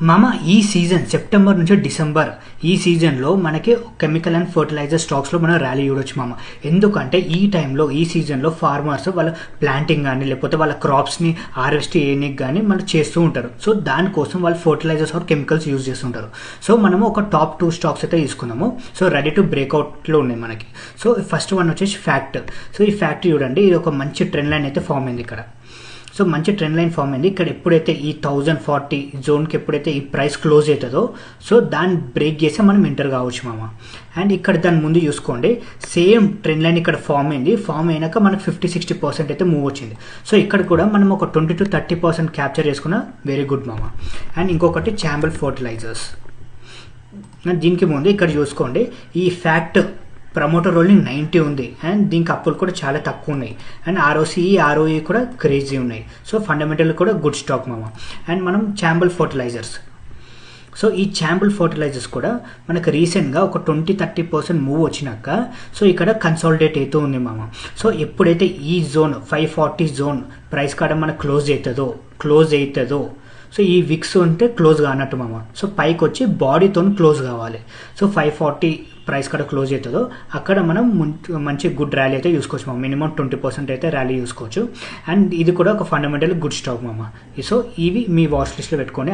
మామ ఈ season September నుంచి డిసెంబర్ ఈ సీజన్లో మనకి కెమికల్ అండ్ ఫర్టిలైజర్ స్టాక్స్లో మనం ర్యాలీ చూడొచ్చు మామ. ఎందుకంటే ఈ టైంలో ఈ సీజన్లో ఫార్మర్స్ వాళ్ళ ప్లాంటింగ్ కానీ లేకపోతే వాళ్ళ క్రాప్స్ని హార్వెస్ట్ చేయడానికి కానీ మనం చేస్తూ ఉంటారు. సో దానికోసం వాళ్ళు ఫర్టిలైజర్స్ ఆర్ కెమికల్స్ యూజ్ చేస్తుంటారు. సో మనము ఒక టాప్ 2 స్టాక్స్ అయితే తీసుకున్నాము. సో రెడీ టు బ్రేక్అవుట్లో ఉన్నాయి మనకి. సో ఫస్ట్ వన్ వచ్చేసి ఫ్యాక్ట్. సో ఈ ఫ్యాక్ట్ చూడండి, ఇది ఒక మంచి ట్రెండ్ లైన్ అయితే ఫామ్ అయింది ఇక్కడ. సో మంచి ట్రెండ్ లైన్ ఫామ్ అయింది ఇక్కడ. ఎప్పుడైతే ఈ 1040 జోన్కి ఎప్పుడైతే ఈ ప్రైస్ క్లోజ్ అవుతుందో సో దాన్ని బ్రేక్ చేస్తే మనం ఎంటర్ కావచ్చు మామ. అండ్ ఇక్కడ దాని ముందు చూసుకోండి, సేమ్ ట్రెండ్ లైన్ ఇక్కడ ఫామ్ అయింది. ఫామ్ అయినాక మనకు 50-60% అయితే మూవ్ వచ్చింది. సో ఇక్కడ కూడా మనం ఒక 20-30% క్యాప్చర్ చేసుకున్న వెరీ గుడ్ మామ. అండ్ ఇంకొకటి చాంబల్ ఫర్టిలైజర్స్. దీనికి ముందు ఇక్కడ చూసుకోండి, ఈ ఫ్యాక్ట్ ప్రమోటర్ రోల్ని 90 ఉంది అండ్ దీనికి అప్పులు కూడా చాలా తక్కువ ఉన్నాయి. అండ్ ROE కూడా క్రేజీ ఉన్నాయి. సో ఫండమెంటల్ కూడా గుడ్ స్టాక్ మామ. అండ్ మనం చాంబల్ ఫర్టిలైజర్స్. సో ఈ చాంబల్ ఫర్టిలైజర్స్ కూడా మనకు రీసెంట్గా ఒక 20-30% మూవ్ వచ్చినాక సో ఇక్కడ కన్సాలిడేట్ అవుతూ ఉంది మామ. సో ఎప్పుడైతే ఈ జోన్ 540 జోన్ ప్రైస్ కాడ మనకు క్లోజ్ అవుతుందో సో ఈ విక్స్ ఉంటే క్లోజ్ కానట్టు మామ. సో పైకి వచ్చి బాడీతో క్లోజ్ కావాలి. సో 540 ప్రైస్ కాడ క్లోజ్ అవుతుందో అక్కడ మనం మంచి గుడ్ ర్యాలీ అయితే చూసుకోవచ్చు మామ. మినిమం 20% అయితే ర్యాలీ చూసుకోవచ్చు. అండ్ ఇది కూడా ఒక ఫండమెంటల్ గుడ్ స్టాక్ మామ. సో ఇవి మీ వాచ్ లిస్ట్లో పెట్టుకోండి.